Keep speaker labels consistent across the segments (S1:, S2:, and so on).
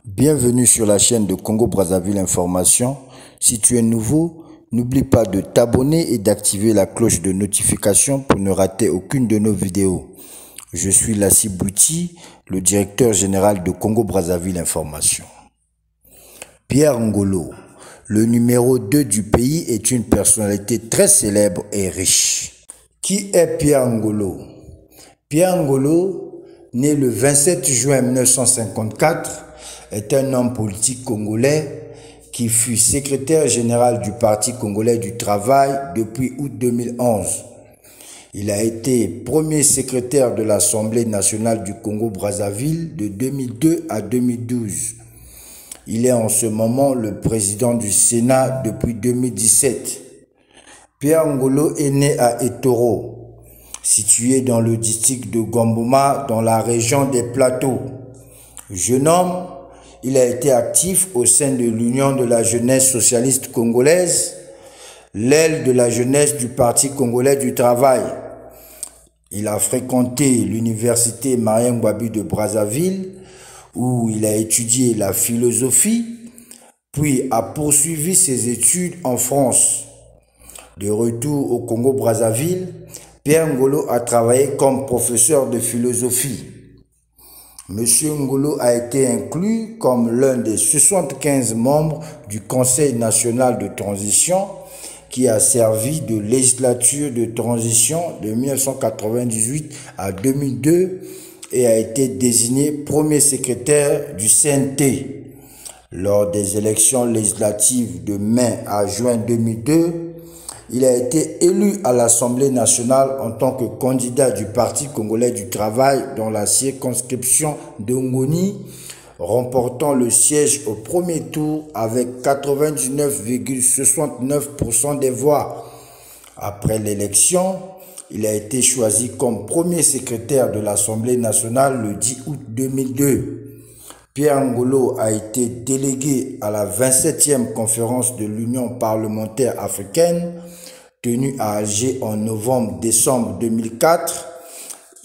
S1: Bienvenue sur la chaîne de Congo-Brazzaville Information. Si tu es nouveau, n'oublie pas de t'abonner et d'activer la cloche de notification pour ne rater aucune de nos vidéos. Je suis Lassi Bouti, le directeur général de Congo-Brazzaville Information. Pierre Ngolo, le numéro 2 du pays, est une personnalité très célèbre et riche. Qui est Pierre Ngolo? Pierre Ngolo, né le 27 juin 1954, est un homme politique congolais qui fut secrétaire général du Parti congolais du travail depuis août 2011. Il a été premier secrétaire de l'Assemblée nationale du Congo-Brazzaville de 2002 à 2012. Il est en ce moment le président du Sénat depuis 2017. Pierre Ngolo est né à Etoro, situé dans le district de Gomboma, dans la région des Plateaux. Jeune homme, il a été actif au sein de l'Union de la jeunesse socialiste congolaise, l'aile de la jeunesse du Parti congolais du travail. Il a fréquenté l'université Marien Ngouabi de Brazzaville, où il a étudié la philosophie, puis a poursuivi ses études en France. De retour au Congo-Brazzaville, Pierre Ngolo a travaillé comme professeur de philosophie. Monsieur Ngolo a été inclus comme l'un des 75 membres du Conseil national de transition qui a servi de législature de transition de 1998 à 2002 et a été désigné premier secrétaire du CNT. Lors des élections législatives de mai à juin 2002, il a été élu à l'Assemblée nationale en tant que candidat du Parti congolais du travail dans la circonscription de Ngoni, remportant le siège au premier tour avec 99,69% des voix. Après l'élection, il a été choisi comme premier secrétaire de l'Assemblée nationale le 10 août 2002. Pierre Ngolo a été délégué à la 27e conférence de l'Union parlementaire africaine, tenue à Alger en novembre-décembre 2004.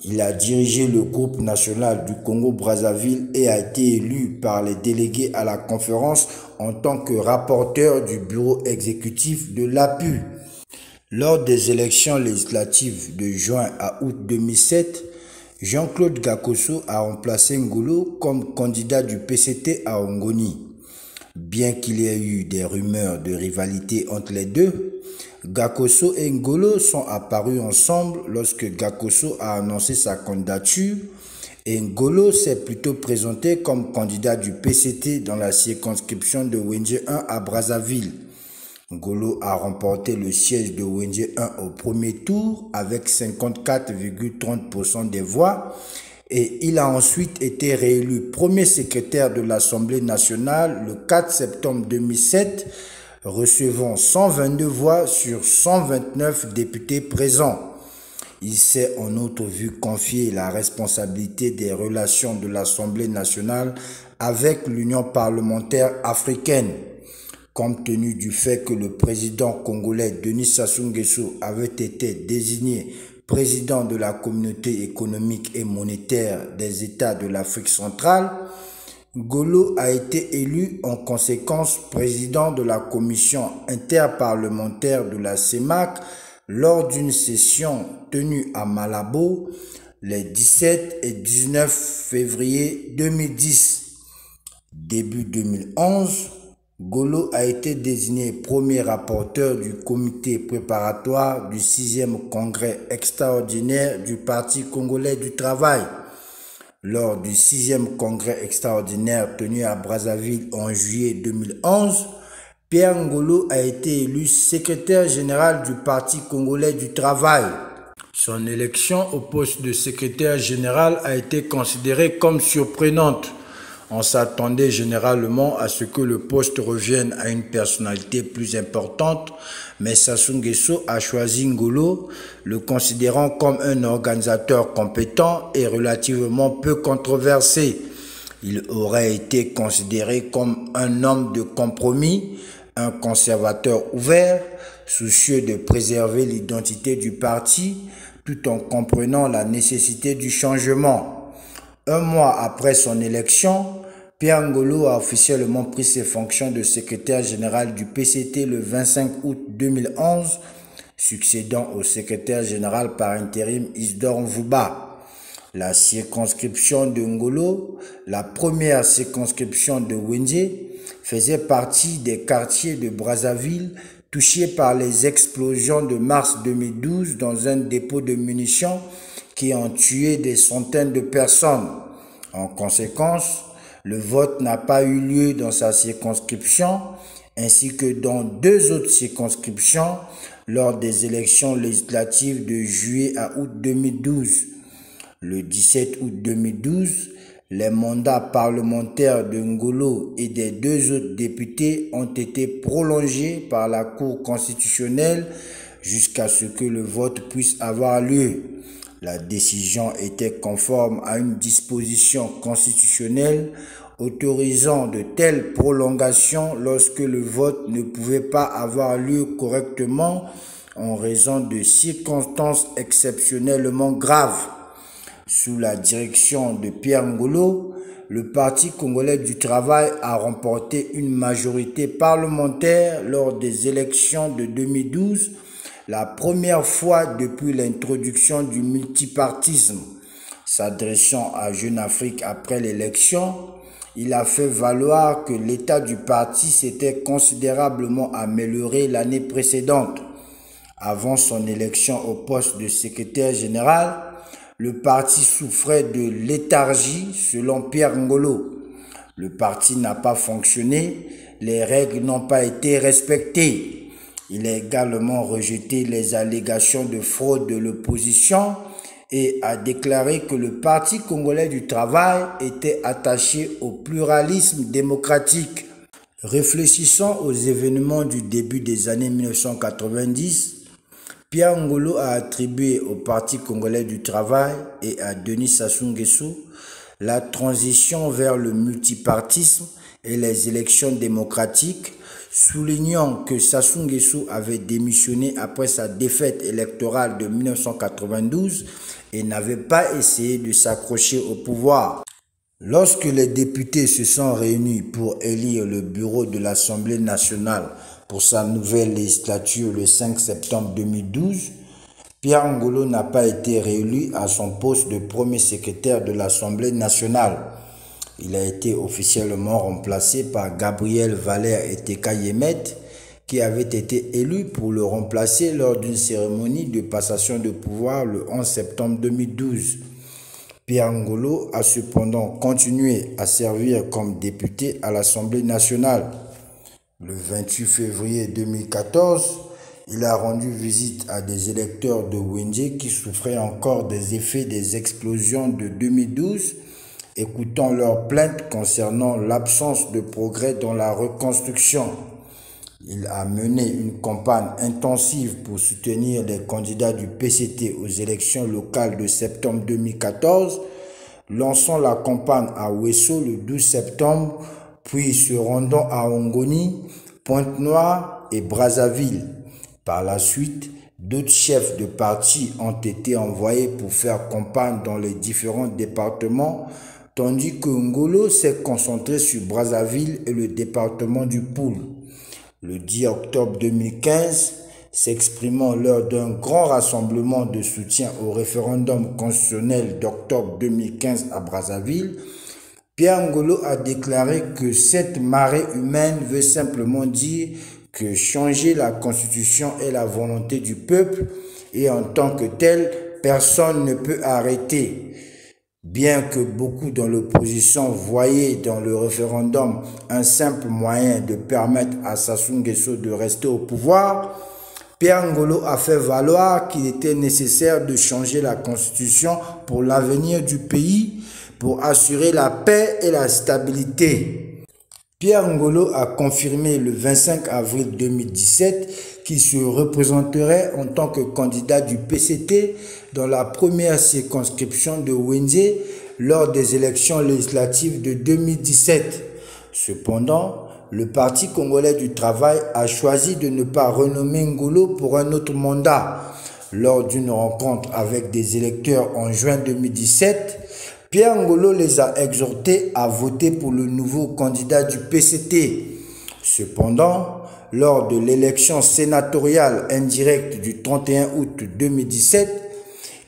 S1: Il a dirigé le groupe national du Congo-Brazzaville et a été élu par les délégués à la conférence en tant que rapporteur du bureau exécutif de l'APU. Lors des élections législatives de juin à août 2007, Jean-Claude Gakoso a remplacé Ngolo comme candidat du PCT à Ngoni. Bien qu'il y ait eu des rumeurs de rivalité entre les deux, Gakoso et Ngolo sont apparus ensemble lorsque Gakoso a annoncé sa candidature et Ngolo s'est plutôt présenté comme candidat du PCT dans la circonscription de Wenje 1 à Brazzaville. Ngolo a remporté le siège de Wenje 1 au premier tour avec 54,30% des voix et il a ensuite été réélu premier secrétaire de l'Assemblée nationale le 4 septembre 2007, recevant 122 voix sur 129 députés présents. Il s'est en outre vu confier la responsabilité des relations de l'Assemblée nationale avec l'Union parlementaire africaine. Compte tenu du fait que le président congolais Denis Sassou Nguesso avait été désigné président de la communauté économique et monétaire des États de l'Afrique centrale, Ngolo a été élu en conséquence président de la commission interparlementaire de la CEMAC lors d'une session tenue à Malabo les 17 et 19 février 2010. Début 2011, Ngolo a été désigné premier rapporteur du comité préparatoire du 6e congrès extraordinaire du Parti congolais du travail. Lors du 6e congrès extraordinaire tenu à Brazzaville en juillet 2011, Pierre Ngolo a été élu secrétaire général du Parti congolais du travail. Son élection au poste de secrétaire général a été considérée comme surprenante. On s'attendait généralement à ce que le poste revienne à une personnalité plus importante, mais Sassou Nguesso a choisi Ngolo, le considérant comme un organisateur compétent et relativement peu controversé. Il aurait été considéré comme un homme de compromis, un conservateur ouvert, soucieux de préserver l'identité du parti, tout en comprenant la nécessité du changement. Un mois après son élection, Pierre Ngolo a officiellement pris ses fonctions de secrétaire général du PCT le 25 août 2011, succédant au secrétaire général par intérim Isidore Mvouba. La circonscription de Ngolo, la première circonscription de Wenze, faisait partie des quartiers de Brazzaville touchés par les explosions de mars 2012 dans un dépôt de munitions qui ont tué des centaines de personnes. En conséquence, le vote n'a pas eu lieu dans sa circonscription ainsi que dans deux autres circonscriptions lors des élections législatives de juillet à août 2012. Le 17 août 2012, les mandats parlementaires de Ngolo et des deux autres députés ont été prolongés par la Cour constitutionnelle jusqu'à ce que le vote puisse avoir lieu. La décision était conforme à une disposition constitutionnelle autorisant de telles prolongations lorsque le vote ne pouvait pas avoir lieu correctement en raison de circonstances exceptionnellement graves. Sous la direction de Pierre Ngolo, le Parti congolais du travail a remporté une majorité parlementaire lors des élections de 2012, la première fois depuis l'introduction du multipartisme. S'adressant à Jeune Afrique après l'élection, il a fait valoir que l'état du parti s'était considérablement amélioré l'année précédente. Avant son élection au poste de secrétaire général, le parti souffrait de léthargie selon Pierre Ngolo. Le parti n'a pas fonctionné, les règles n'ont pas été respectées. Il a également rejeté les allégations de fraude de l'opposition et a déclaré que le Parti congolais du travail était attaché au pluralisme démocratique. Réfléchissant aux événements du début des années 1990, Pierre Ngolo a attribué au Parti congolais du travail et à Denis Sassou Nguesso la transition vers le multipartisme et les élections démocratiques, soulignant que Sassou Nguesso avait démissionné après sa défaite électorale de 1992 et n'avait pas essayé de s'accrocher au pouvoir. Lorsque les députés se sont réunis pour élire le bureau de l'Assemblée nationale pour sa nouvelle législature le 5 septembre 2012, Pierre Ngolo n'a pas été réélu à son poste de premier secrétaire de l'Assemblée nationale. Il a été officiellement remplacé par Gabriel Valère Eteka Yemet, qui avait été élu pour le remplacer lors d'une cérémonie de passation de pouvoir le 11 septembre 2012. Pierre Ngolo a cependant continué à servir comme député à l'Assemblée nationale. Le 28 février 2014, il a rendu visite à des électeurs de Wenze qui souffraient encore des effets des explosions de 2012, écoutant leurs plaintes concernant l'absence de progrès dans la reconstruction. Il a mené une campagne intensive pour soutenir les candidats du PCT aux élections locales de septembre 2014, lançant la campagne à Ouesso le 12 septembre, puis se rendant à Ongoni, Pointe-Noire et Brazzaville. Par la suite, d'autres chefs de parti ont été envoyés pour faire campagne dans les différents départements, tandis que Ngolo s'est concentré sur Brazzaville et le département du Poul. Le 10 octobre 2015, s'exprimant lors d'un grand rassemblement de soutien au référendum constitutionnel d'octobre 2015 à Brazzaville, Pierre Ngolo a déclaré que cette marée humaine veut simplement dire que changer la constitution est la volonté du peuple et en tant que tel, personne ne peut arrêter. Bien que beaucoup dans l'opposition voyaient dans le référendum un simple moyen de permettre à Sassou Nguesso de rester au pouvoir, Pierre Ngolo a fait valoir qu'il était nécessaire de changer la constitution pour l'avenir du pays, pour assurer la paix et la stabilité. Pierre Ngolo a confirmé le 25 avril 2017 qu'il se représenterait en tant que candidat du PCT dans la première circonscription de Wenze lors des élections législatives de 2017. Cependant, le Parti congolais du travail a choisi de ne pas renommer Ngolo pour un autre mandat. Lors d'une rencontre avec des électeurs en juin 2017, Pierre Ngolo les a exhortés à voter pour le nouveau candidat du PCT. Cependant, lors de l'élection sénatoriale indirecte du 31 août 2017,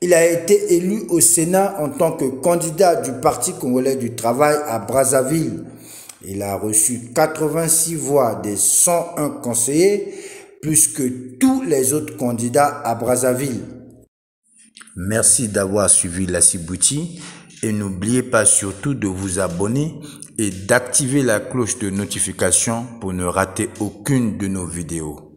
S1: il a été élu au Sénat en tant que candidat du Parti congolais du travail à Brazzaville. Il a reçu 86 voix des 101 conseillers, plus que tous les autres candidats à Brazzaville. Merci d'avoir suivi La Cibouti et n'oubliez pas surtout de vous abonner et d'activer la cloche de notification pour ne rater aucune de nos vidéos.